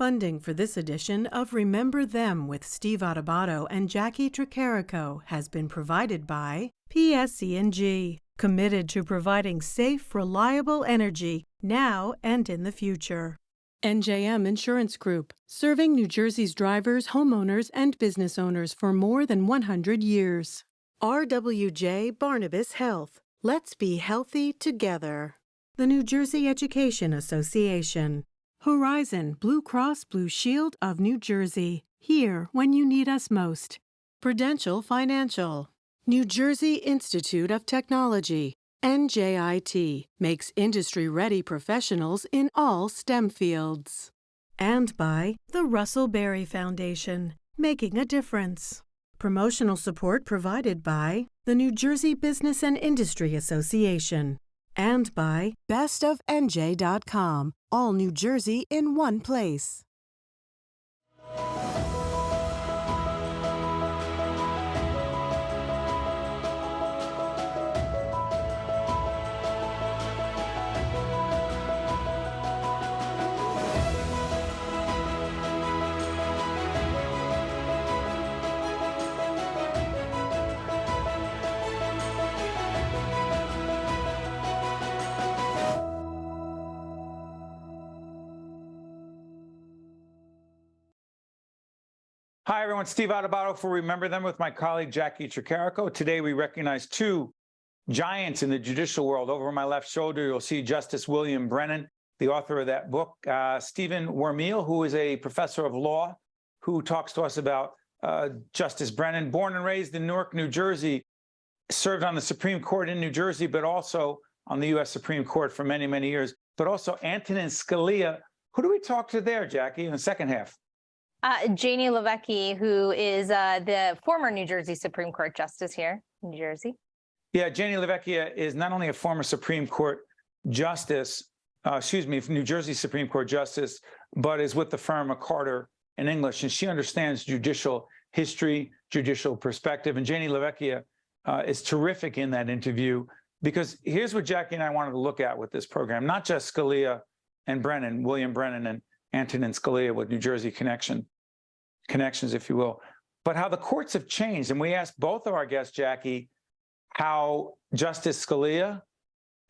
Funding for this edition of Remember Them with Steve Adubato and Jacqui Tricarico has been provided by PSE&G, committed to providing safe, reliable energy now and in the future. NJM Insurance Group, serving New Jersey's drivers, homeowners, and business owners for more than 100 years. RWJ Barnabas Health. Let's be healthy together. The New Jersey Education Association. Horizon Blue Cross Blue Shield of New Jersey. Here when you need us most. Prudential Financial. New Jersey Institute of Technology. NJIT makes industry-ready professionals in all STEM fields. And by the Russell Berry Foundation, making a difference. Promotional support provided by the New Jersey Business and Industry Association. And by bestofnj.com, all New Jersey in one place. Hi, everyone. Steve Adubato for Remember Them with my colleague Jacqui Tricarico. Today, we recognize two giants in the judicial world. Over my left shoulder, you'll see Justice William Brennan, the author of that book, Stephen Wermiel, who is a professor of law, who talks to us about Justice Brennan, born and raised in Newark, New Jersey, served on the Supreme Court in New Jersey, but also on the U.S. Supreme Court for many, many years, but also Antonin Scalia. Who do we talk to there, Jacqui, in the second half? Jaynee LaVecchia, who is the former New Jersey Supreme Court Justice here in New Jersey. Yeah, Jaynee LaVecchia is not only a former Supreme Court Justice, New Jersey Supreme Court Justice, but is with the firm McCarter English, and she understands judicial history, judicial perspective. And Jaynee LaVecchia is terrific in that interview, because here's what Jacqui and I wanted to look at with this program, not just Scalia and Brennan, William Brennan and Antonin Scalia with New Jersey connections, if you will, but how the courts have changed. And we asked both of our guests, Jacqui, how Justice Scalia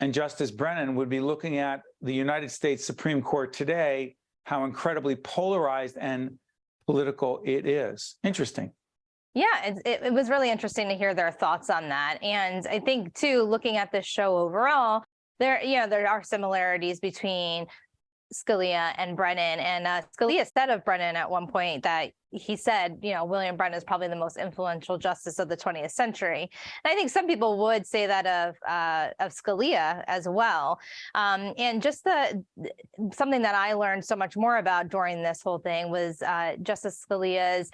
and Justice Brennan would be looking at the United States Supreme Court today, how incredibly polarized and political it is. Interesting. Yeah, it was really interesting to hear their thoughts on that. And I think, too, looking at this show overall, there are similarities between Scalia and Brennan. And Scalia said of Brennan at one point that he said, William Brennan is probably the most influential justice of the 20th century. And I think some people would say that of Scalia as well. And just something that I learned so much more about during this whole thing was Justice Scalia's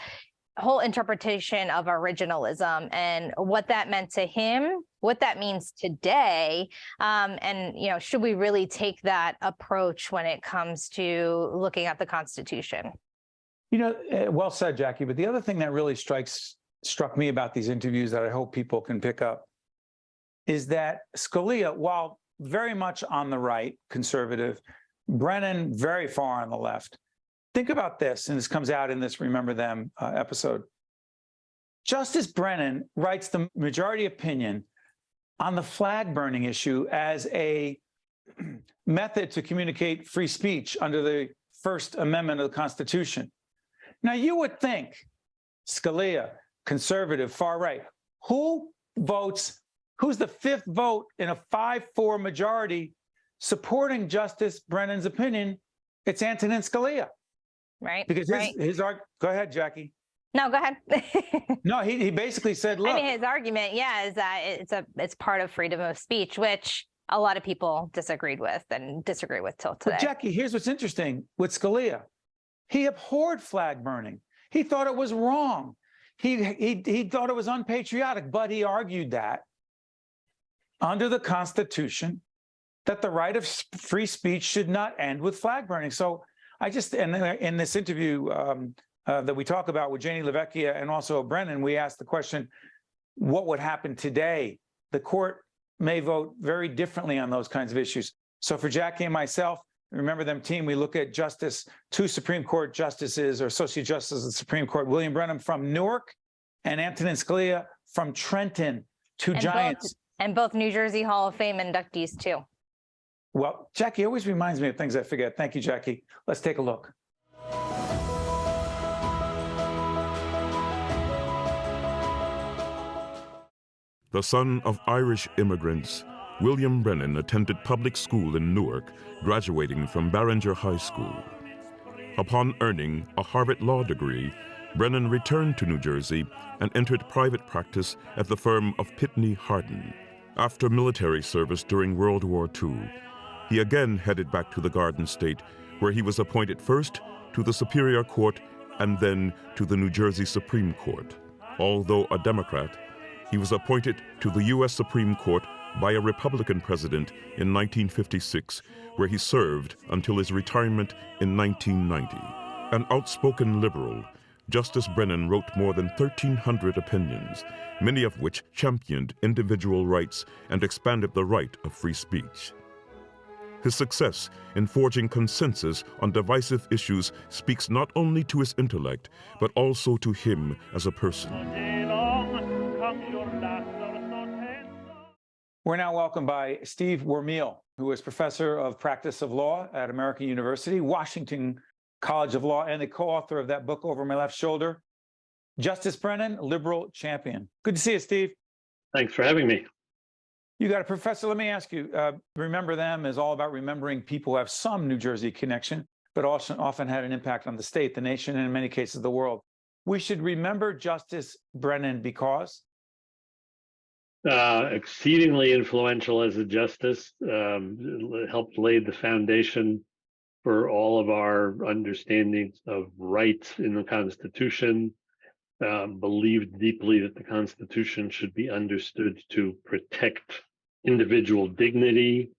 whole interpretation of originalism and what that meant to him, what that means today, and should we really take that approach when it comes to looking at the Constitution? Well said, Jacqui. But the other thing that really struck me about these interviews that I hope people can pick up is that Scalia, while very much on the right, conservative, Brennan very far on the left. Think about this, and this comes out in this Remember Them episode. Justice Brennan writes the majority opinion on the flag burning issue as a method to communicate free speech under the First Amendment of the Constitution. Now, you would think Scalia, conservative, far right, who's the fifth vote in a 5-4 majority supporting Justice Brennan's opinion? It's Antonin Scalia. Right. Because his go ahead, Jacqui. No, go ahead. No, he basically said, look. His argument, is that it's part of freedom of speech, which a lot of people disagreed with and disagree with till today. But Jacqui, here's what's interesting with Scalia. He abhorred flag burning. He thought it was wrong. He thought it was unpatriotic, but he argued that under the Constitution, that the right of free speech should not end with flag burning. So in this interview that we talk about with Jaynee LaVecchia and also Brennan, we asked the question, what would happen today? The court may vote very differently on those kinds of issues. So for Jacqui and myself, remember them team, we look at two Supreme Court justices or associate justices of the Supreme Court, William Brennan from Newark and Antonin Scalia from Trenton, two giants. And both New Jersey Hall of Fame inductees too. Well, Jacqui always reminds me of things I forget. Thank you, Jacqui. Let's take a look. The son of Irish immigrants, William Brennan attended public school in Newark, graduating from Barringer High School. Upon earning a Harvard Law degree, Brennan returned to New Jersey and entered private practice at the firm of Pitney Hardin. After military service during World War II, he again headed back to the Garden State, where he was appointed first to the Superior Court and then to the New Jersey Supreme Court. Although a Democrat, he was appointed to the U.S. Supreme Court by a Republican president in 1956, where he served until his retirement in 1990. An outspoken liberal, Justice Brennan wrote more than 1,300 opinions, many of which championed individual rights and expanded the right of free speech. His success in forging consensus on divisive issues speaks not only to his intellect, but also to him as a person. We're now welcomed by Steve Wermiel, who is professor of practice of law at American University, Washington College of Law, and the co-author of that book over my left shoulder, Justice Brennan, Liberal Champion. Good to see you, Steve. Thanks for having me. You got a professor. Let me ask you, Remember Them is all about remembering people who have some New Jersey connection, but also often had an impact on the state, the nation, and in many cases, the world. We should remember Justice Brennan because? Exceedingly influential as a justice, helped lay the foundation for all of our understandings of rights in the Constitution, believed deeply that the Constitution should be understood to protect individual dignity.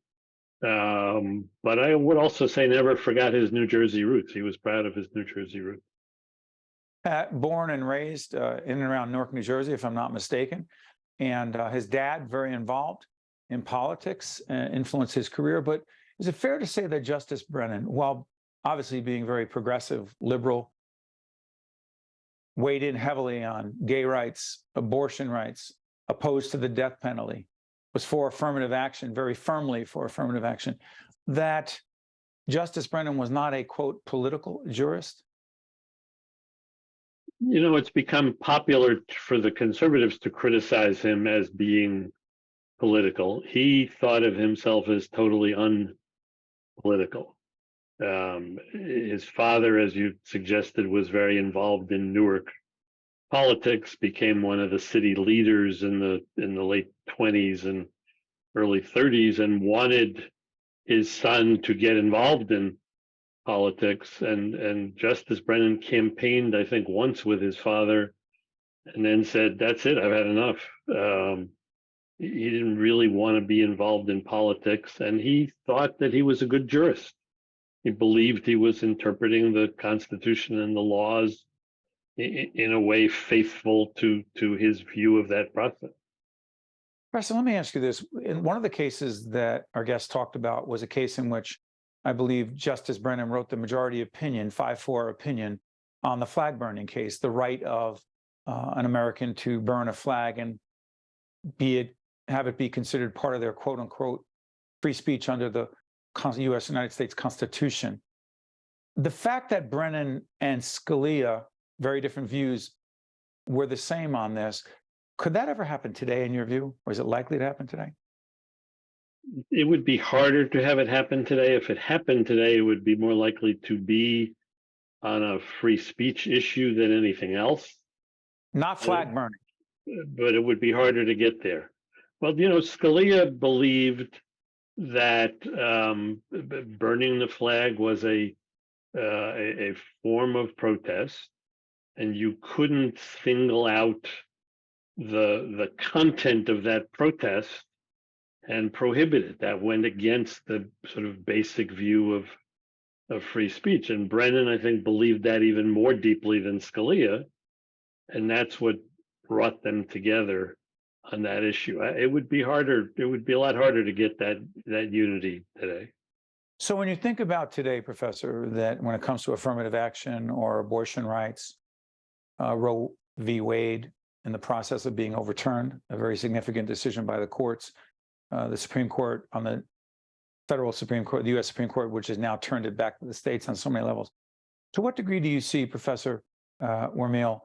But I would also say never forgot his New Jersey roots. He was proud of his New Jersey roots. Born and raised in and around Newark, New Jersey, if I'm not mistaken. And his dad, very involved in politics, influenced his career. But is it fair to say that Justice Brennan, while obviously being very progressive, liberal, weighed in heavily on gay rights, abortion rights, opposed to the death penalty, was for affirmative action, very firmly for affirmative action, that Justice Brennan was not a, quote, political jurist? You know, it's become popular for the conservatives to criticize him as being political. He thought of himself as totally unpolitical. His father, as you suggested, was very involved in Newark politics, became one of the city leaders in the late 20s and early 30s, and wanted his son to get involved in politics. And Justice Brennan campaigned, I think, once with his father, and then said, "That's it, I've had enough." He didn't really want to be involved in politics, and he thought that he was a good jurist. He believed he was interpreting the Constitution and the laws in a way faithful to his view of that process. Professor, let me ask you this. In one of the cases that our guest talked about was a case in which I believe Justice Brennan wrote the majority opinion, 5-4 opinion, on the flag burning case, the right of an American to burn a flag and have it be considered part of their quote unquote free speech under the U.S. United States Constitution. The fact that Brennan and Scalia, very different views, were the same on this, could that ever happen today in your view, or is it likely to happen today? It would be harder to have it happen today. If it happened today, it would be more likely to be on a free speech issue than anything else. Not flag burning. But it would be harder to get there. Well, you know, Scalia believed that burning the flag was a form of protest, and you couldn't single out the content of that protest and prohibit it. That went against the sort of basic view of free speech. And Brennan, I think, believed that even more deeply than Scalia, and that's what brought them together on that issue. It would be harder. It would be a lot harder to get that unity today. So when you think about today, Professor, that when it comes to affirmative action or abortion rights, Roe v. Wade in the process of being overturned, a very significant decision by the courts, the Supreme Court on the federal Supreme Court, the U.S. Supreme Court, which has now turned it back to the states on so many levels. To what degree do you see, Professor Wermiel,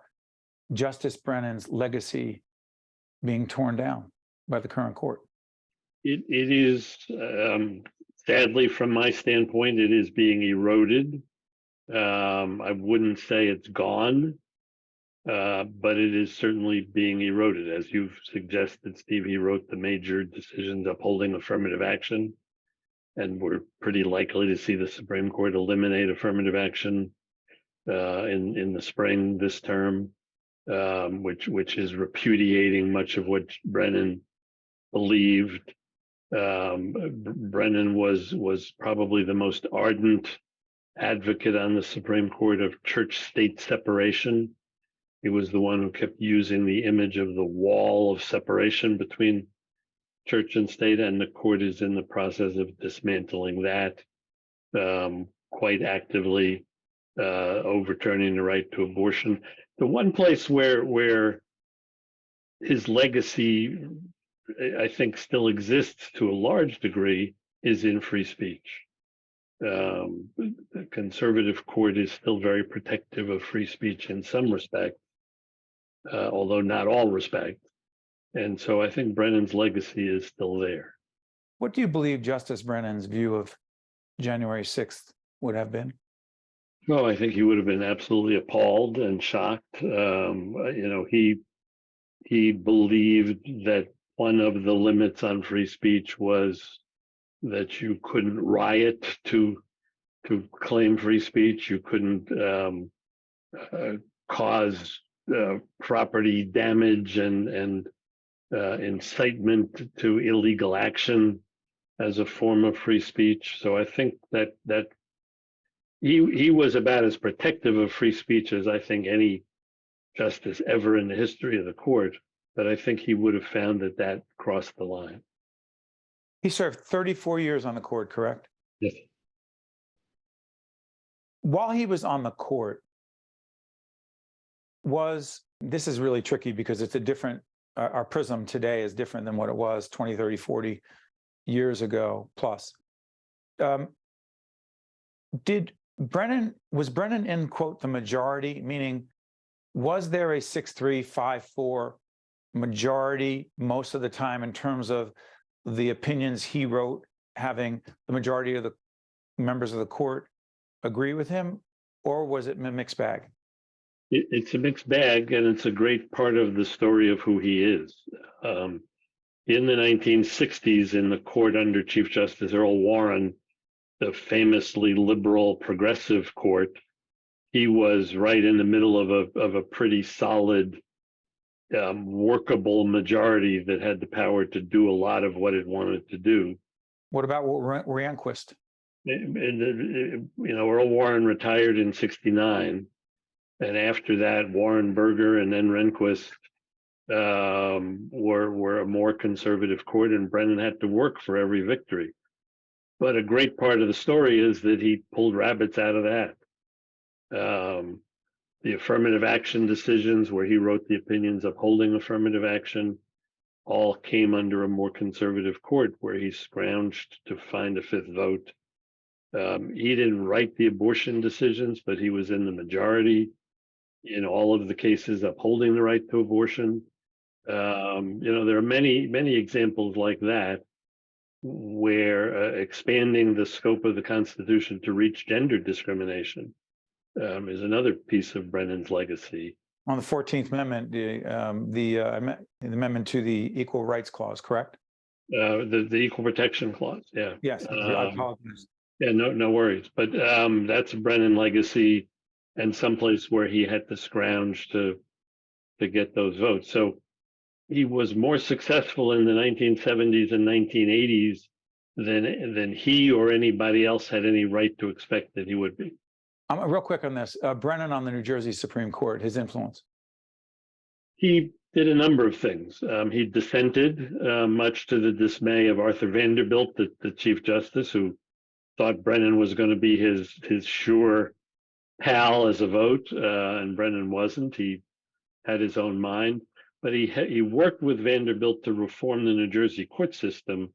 Justice Brennan's legacy being torn down by the current court? It is, sadly, from my standpoint, it is being eroded. I wouldn't say it's gone, but it is certainly being eroded. As you've suggested, Steve, he wrote the major decisions upholding affirmative action, and we're pretty likely to see the Supreme Court eliminate affirmative action in the spring this term, which is repudiating much of what Brennan believed. Brennan was probably the most ardent advocate on the Supreme Court of church-state separation. He was the one who kept using the image of the wall of separation between church and state, and the court is in the process of dismantling that quite actively, overturning the right to abortion. The one place where his legacy, I think, still exists to a large degree is in free speech. The conservative court is still very protective of free speech in some respect, although not all respect. And so I think Brennan's legacy is still there. What do you believe Justice Brennan's view of January 6th would have been? Well, I think he would have been absolutely appalled and shocked. He believed that one of the limits on free speech was that you couldn't riot to claim free speech. You couldn't cause property damage and incitement to illegal action as a form of free speech. So I think that he was about as protective of free speech as I think any justice ever in the history of the court. But I think he would have found that crossed the line. He served 34 years on the court, correct? Yes. While he was on the court, this is really tricky because it's a different, our prism today is different than what it was 20, 30, 40 years ago plus. Was Brennan in, quote, the majority, meaning was there a 6-3, 5-4 majority most of the time in terms of the opinions he wrote, having the majority of the members of the court agree with him, or was it a mixed bag? It's a mixed bag, and it's a great part of the story of who he is. In the 1960s, in the court under Chief Justice Earl Warren, the famously liberal progressive court, he was right in the middle of a pretty solid, workable majority that had the power to do a lot of what it wanted to do. What about Rehnquist? Earl Warren retired in '69, and after that, Warren Burger and then Rehnquist were a more conservative court, and Brennan had to work for every victory. But a great part of the story is that he pulled rabbits out of that. The affirmative action decisions where he wrote the opinions upholding affirmative action all came under a more conservative court where he scrounged to find a fifth vote. He didn't write the abortion decisions, but he was in the majority in all of the cases upholding the right to abortion. There are many, many examples like that where expanding the scope of the Constitution to reach gender discrimination is another piece of Brennan's legacy. On the 14th Amendment, the amendment to the Equal Rights Clause, correct? The Equal Protection Clause, yeah. Yes, I apologize. Yeah, no worries. But that's a Brennan legacy and someplace where he had to scrounge to get those votes. So he was more successful in the 1970s and 1980s than he or anybody else had any right to expect that he would be. Real quick on this, Brennan on the New Jersey Supreme Court, his influence. He did a number of things. He dissented, much to the dismay of Arthur Vanderbilt, the Chief Justice, who thought Brennan was going to be his sure pal as a vote, and Brennan wasn't. He had his own mind, but he worked with Vanderbilt to reform the New Jersey court system,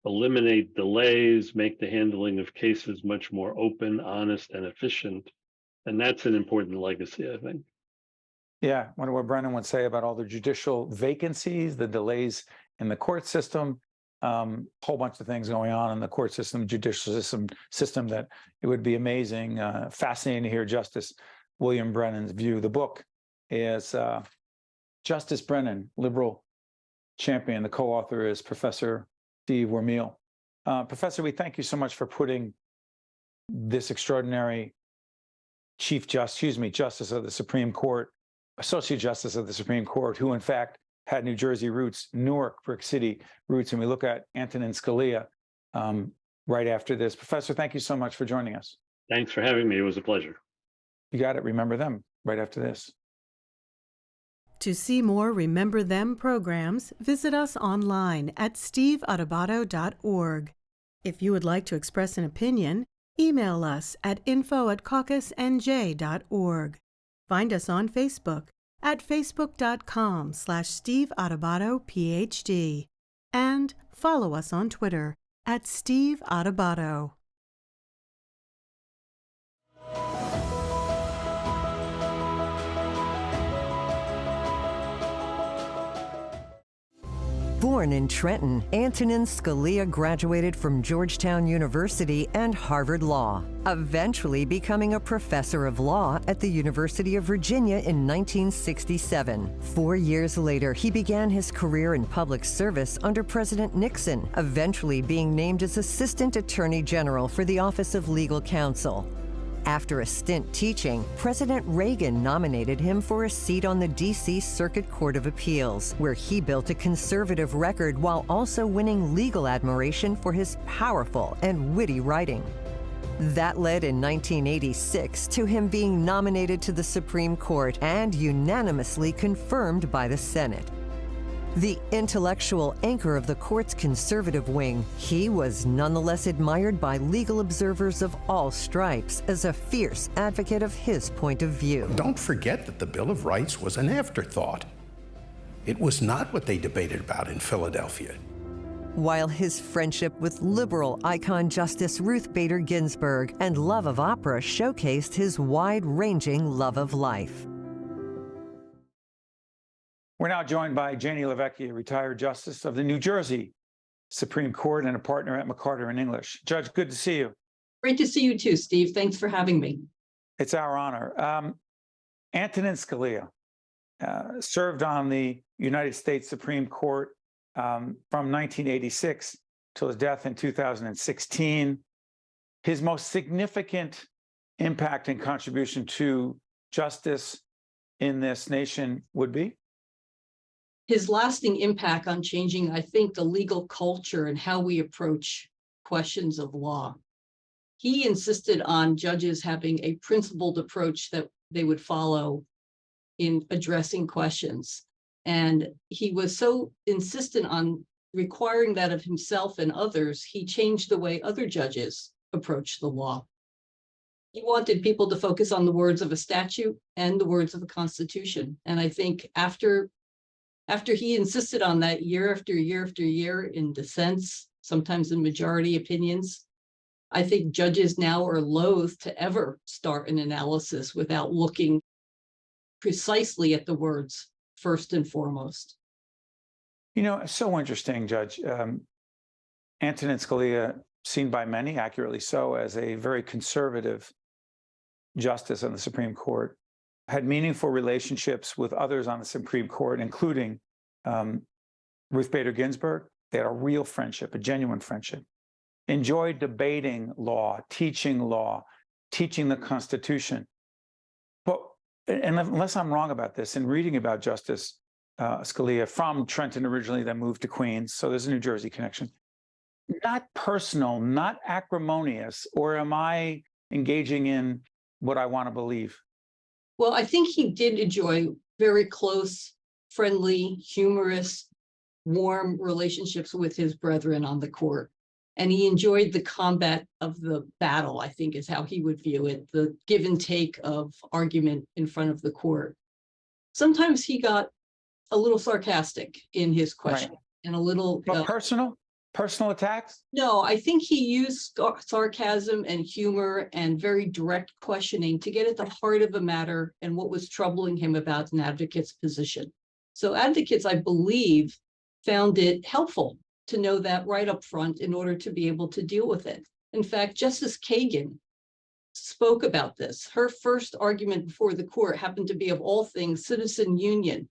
eliminate delays, make the handling of cases much more open, honest, and efficient. And that's an important legacy, I think. Yeah, I wonder what Brennan would say about all the judicial vacancies, the delays in the court system, whole bunch of things going on in the court system, judicial system that it would be amazing, fascinating to hear Justice William Brennan's view. The book is Justice Brennan, Liberal Champion. The co-author is Professor Steve Wermiel. Professor, we thank you so much for putting this extraordinary Justice of the Supreme Court, Associate Justice of the Supreme Court, who in fact had New Jersey roots, Newark, Brick City roots, and we look at Antonin Scalia right after this. Professor, thank you so much for joining us. Thanks for having me. It was a pleasure. You got it. Remember them right after this. To see more Remember Them programs, visit us online at steveadubato.org. If you would like to express an opinion, email us at info@caucusnj.org. Find us on Facebook at facebook.com/Steve Adubato, PhD, and follow us on Twitter at Steve Adubato. Born in Trenton, Antonin Scalia graduated from Georgetown University and Harvard Law, eventually becoming a professor of law at the University of Virginia in 1967. 4 years later, he began his career in public service under President Nixon, eventually being named as Assistant Attorney General for the Office of Legal Counsel. After a stint teaching, President Reagan nominated him for a seat on the D.C. Circuit Court of Appeals, where he built a conservative record while also winning legal admiration for his powerful and witty writing. That led in 1986 to him being nominated to the Supreme Court and unanimously confirmed by the Senate. The intellectual anchor of the court's conservative wing, he was nonetheless admired by legal observers of all stripes as a fierce advocate of his point of view. Don't forget that the Bill of Rights was an afterthought. It was not what they debated about in Philadelphia. While his friendship with liberal icon Justice Ruth Bader Ginsburg and love of opera showcased his wide-ranging love of life. We're now joined by Jaynee LaVecchia, retired Justice of the New Jersey Supreme Court and a partner at McCarter English. Judge, good to see you. Great to see you too, Steve. Thanks for having me. It's our honor. Antonin Scalia served on the United States Supreme Court from 1986 till his death in 2016. His most significant impact and contribution to justice in this nation would be? His lasting impact on changing, I think, the legal culture and how we approach questions of law. He insisted on judges having a principled approach that they would follow in addressing questions. And he was so insistent on requiring that of himself and others, he changed the way other judges approach the law. He wanted people to focus on the words of a statute and the words of a constitution. And I think after he insisted on that year after year after year in dissents, sometimes in majority opinions, I think judges now are loath to ever start an analysis without looking precisely at the words first and foremost. You know, it's so interesting, Judge. Antonin Scalia, seen by many, accurately so, as a very conservative justice on the Supreme Court, had meaningful relationships with others on the Supreme Court, including Ruth Bader Ginsburg. They had a real friendship, a genuine friendship. Enjoyed debating law, teaching the Constitution. But, and unless I'm wrong about this, in reading about Justice Scalia from Trenton originally, then moved to Queens, so there's a New Jersey connection. Not personal, not acrimonious, or am I engaging in what I want to believe? Well, I think he did enjoy very close, friendly, humorous, warm relationships with his brethren on the court. And he enjoyed the combat of the battle, I think is how he would view it, the give and take of argument in front of the court. Sometimes he got a little sarcastic in his question and a little But personal attacks? No, I think he used sarcasm and humor and very direct questioning to get at the heart of the matter and what was troubling him about an advocate's position. So advocates, I believe, found it helpful to know that right up front in order to be able to deal with it. In fact, Justice Kagan spoke about this. Her first argument before the court happened to be, of all things, citizen union.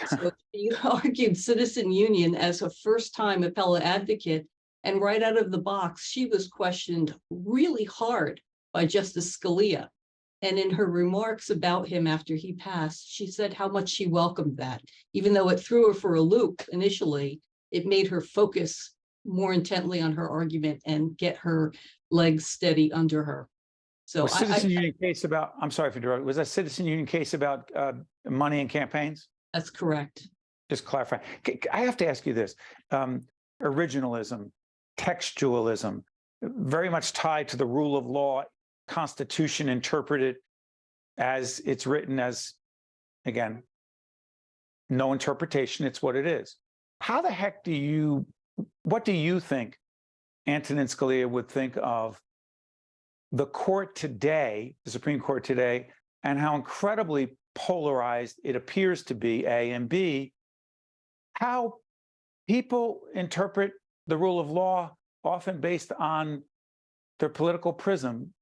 So she argued citizen union as a first-time appellate advocate, and right out of the box, she was questioned really hard by Justice Scalia. And in her remarks about him after he passed, she said how much she welcomed that. Even though it threw her for a loop initially, it made her focus more intently on her argument and get her legs steady under her. So was citizen union case about, I'm sorry for interrupting, was that citizen union case about money in campaigns? That's correct. Just clarify. I have to ask you this. Originalism, textualism, very much tied to the rule of law, Constitution interpreted as it's written as, again, no interpretation, it's what it is. How the heck what do you think Antonin Scalia would think of the court today, the Supreme Court today, and how incredibly polarized it appears to be, A, and B, how people interpret the rule of law often based on their political prism?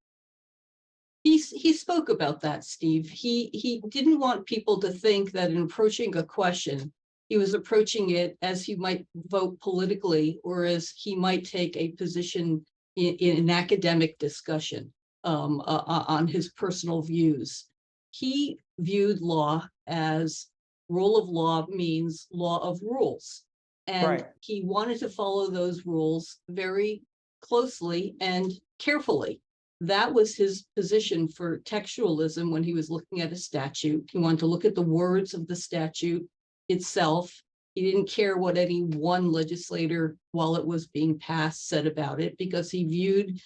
He spoke about that, Steve. He didn't want people to think that in approaching a question, he was approaching it as he might vote politically or as he might take a position in an academic discussion on his personal views. He viewed law as rule of law means law of rules. And he wanted to follow those rules very closely and carefully. That was his position for textualism when he was looking at a statute. He wanted to look at the words of the statute itself. He didn't care what any one legislator, while it was being passed, said about it, because he viewed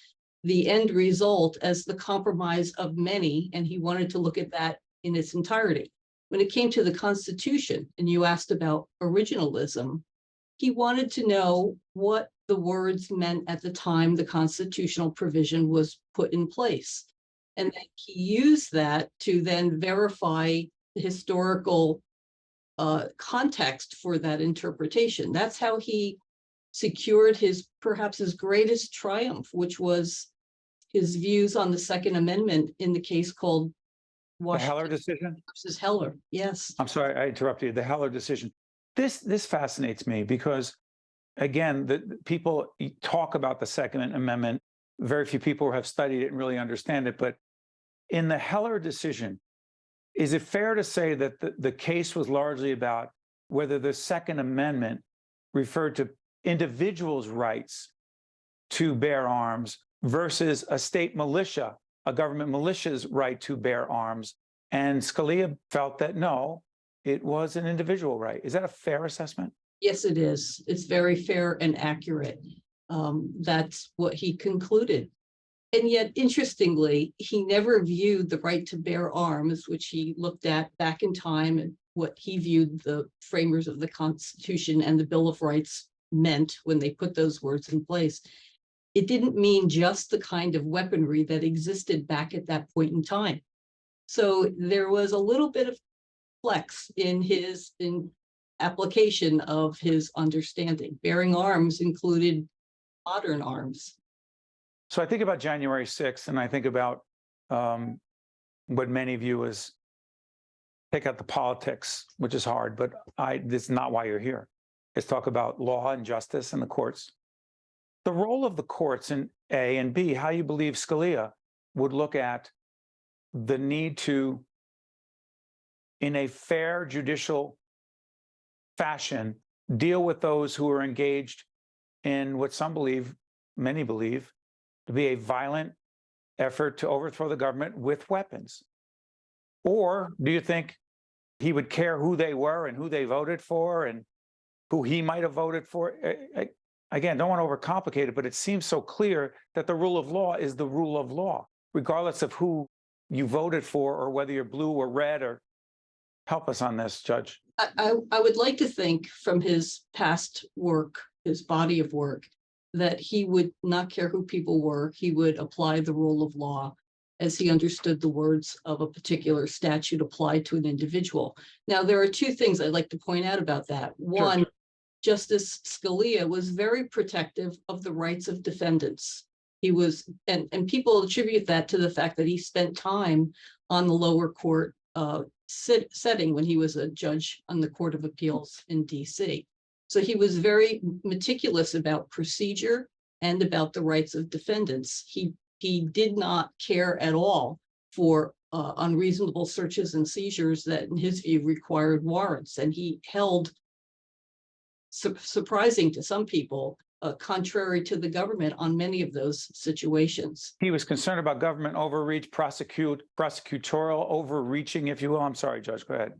the end result as the compromise of many, and he wanted to look at that in its entirety. When it came to the Constitution, and you asked about originalism, he wanted to know what the words meant at the time the constitutional provision was put in place. And then he used that to then verify the historical context for that interpretation. That's how he secured perhaps his greatest triumph, which was his views on the Second Amendment in the case called Washington the Heller decision versus Heller. Yes. I'm sorry, I interrupted you. The Heller decision. This fascinates me because, again, the people talk about the Second Amendment. Very few people have studied it and really understand it. But in the Heller decision, is it fair to say that the case was largely about whether the Second Amendment referred to individuals' rights to bear arms versus a state militia, a government militia's right to bear arms? And Scalia felt that no, it was an individual right. Is that a fair assessment? Yes, it is. It's very fair and accurate. That's what he concluded. And yet, interestingly, he never viewed the right to bear arms, which he looked at back in time and what he viewed the framers of the Constitution and the Bill of Rights meant when they put those words in place. It didn't mean just the kind of weaponry that existed back at that point in time. So there was a little bit of flex in his application of his understanding. Bearing arms included modern arms. So I think about January 6th, and I think about what many view as take out the politics, which is hard, but this is not why you're here. It's talk about law and justice and the courts. The role of the courts in A, and B, how you believe Scalia would look at the need to, in a fair judicial fashion, deal with those who are engaged in what some believe, many believe, to be a violent effort to overthrow the government with weapons? Or do you think he would care who they were and who they voted for and who he might have voted for? again, don't want to overcomplicate it, but it seems so clear that the rule of law is the rule of law, regardless of who you voted for or whether you're blue or red. Or help us on this, Judge. I would like to think from his past work, his body of work, that he would not care who people were. He would apply the rule of law as he understood the words of a particular statute applied to an individual. Now, there are two things I'd like to point out about that. One, Sure. Justice Scalia was very protective of the rights of defendants. He was, and people attribute that to the fact that he spent time on the lower court setting when he was a judge on the Court of Appeals in DC. So he was very meticulous about procedure and about the rights of defendants. He did not care at all for unreasonable searches and seizures that, in his view, required warrants. And he held, surprising to some people, contrary to the government on many of those situations. He was concerned about government overreach, prosecutorial overreaching, if you will. I'm sorry, Judge, go ahead.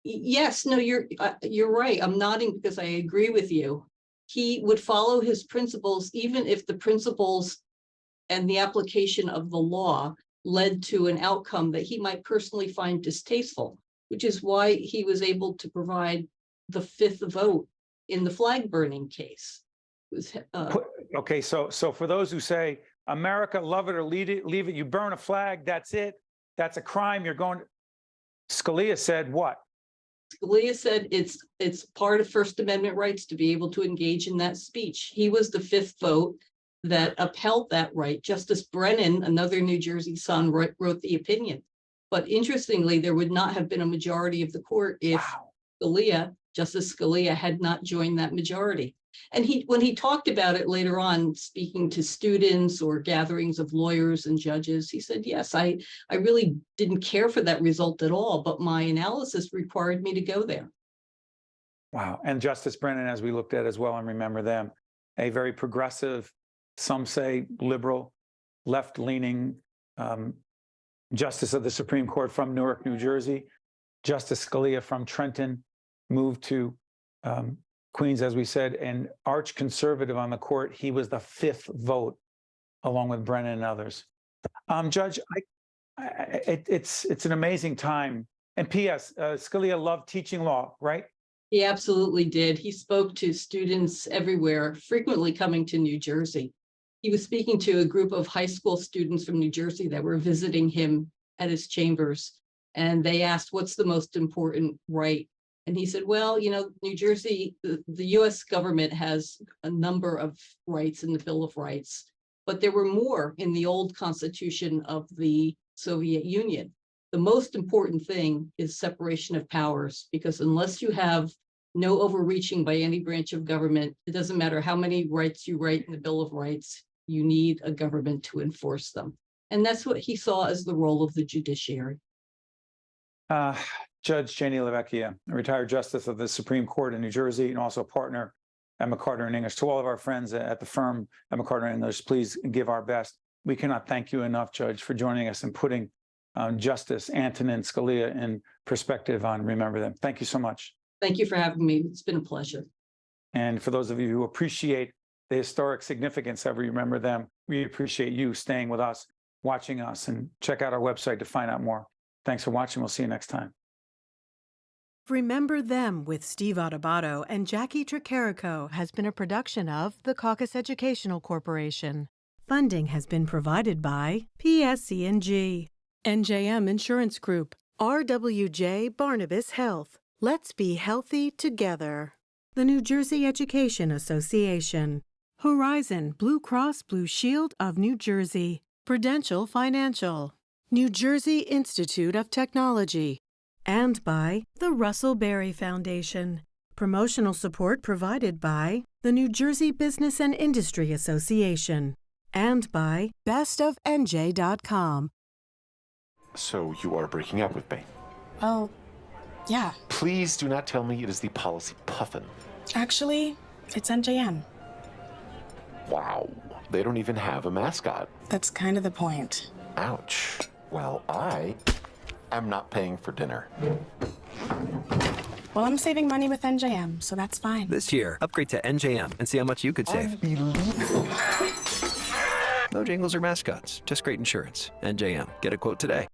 Yes, no, you're right. I'm nodding because I agree with you. He would follow his principles, even if the principles and the application of the law led to an outcome that he might personally find distasteful, which is why he was able to provide the fifth vote in the flag burning case. Okay, so for those who say, America, love it or leave it, you burn a flag, that's it, that's a crime, you're going. Scalia said what? Scalia said it's part of First Amendment rights to be able to engage in that speech. He was the fifth vote that upheld that right. Justice Brennan, another New Jersey son, wrote the opinion. But interestingly, there would not have been a majority of the court if Justice Scalia had not joined that majority. And when he talked about it later on, speaking to students or gatherings of lawyers and judges, he said, yes, I really didn't care for that result at all, but my analysis required me to go there. Wow. And Justice Brennan, as we looked at as well, and remember them, a very progressive, some say liberal, left-leaning justice of the Supreme Court from Newark, New Jersey. Justice Scalia from Trenton moved to Queens, as we said, and arch conservative on the court. He was the fifth vote, along with Brennan and others. Judge, it's an amazing time. And P.S., Scalia loved teaching law, right? He absolutely did. He spoke to students everywhere, frequently coming to New Jersey. He was speaking to a group of high school students from New Jersey that were visiting him at his chambers. And they asked, what's the most important right? And he said, well, New Jersey, the US government has a number of rights in the Bill of Rights, but there were more in the old Constitution of the Soviet Union. The most important thing is separation of powers, because unless you have no overreaching by any branch of government, it doesn't matter how many rights you write in the Bill of Rights, you need a government to enforce them. And that's what he saw as the role of the judiciary. Judge Jaynee LaVecchia, a retired justice of the Supreme Court in New Jersey and also a partner at McCarter English. To all of our friends at the firm at McCarter English, please give our best. We cannot thank you enough, Judge, for joining us and putting Justice Antonin Scalia in perspective on Remember Them. Thank you so much. Thank you for having me. It's been a pleasure. And for those of you who appreciate the historic significance of Remember Them, we appreciate you staying with us, watching us, and check out our website to find out more. Thanks for watching. We'll see you next time. Remember Them with Steve Adubato and Jacqui Tricarico has been a production of the Caucus Educational Corporation. Funding has been provided by PSE&G, NJM Insurance Group, RWJ Barnabas Health. Let's be healthy together. The New Jersey Education Association, Horizon Blue Cross Blue Shield of New Jersey, Prudential Financial, New Jersey Institute of Technology, and by the Russell Berry Foundation. Promotional support provided by the New Jersey Business and Industry Association and by bestofnj.com. So you are breaking up with me? Oh, yeah. Please do not tell me it is the policy puffin. Actually, it's NJM. Wow. They don't even have a mascot. That's kind of the point. Ouch. Well, I am not paying for dinner. Well, I'm saving money with NJM, so that's fine. This year, upgrade to NJM and see how much you could save. Unbelievable. No jingles or mascots, just great insurance. NJM. Get a quote today.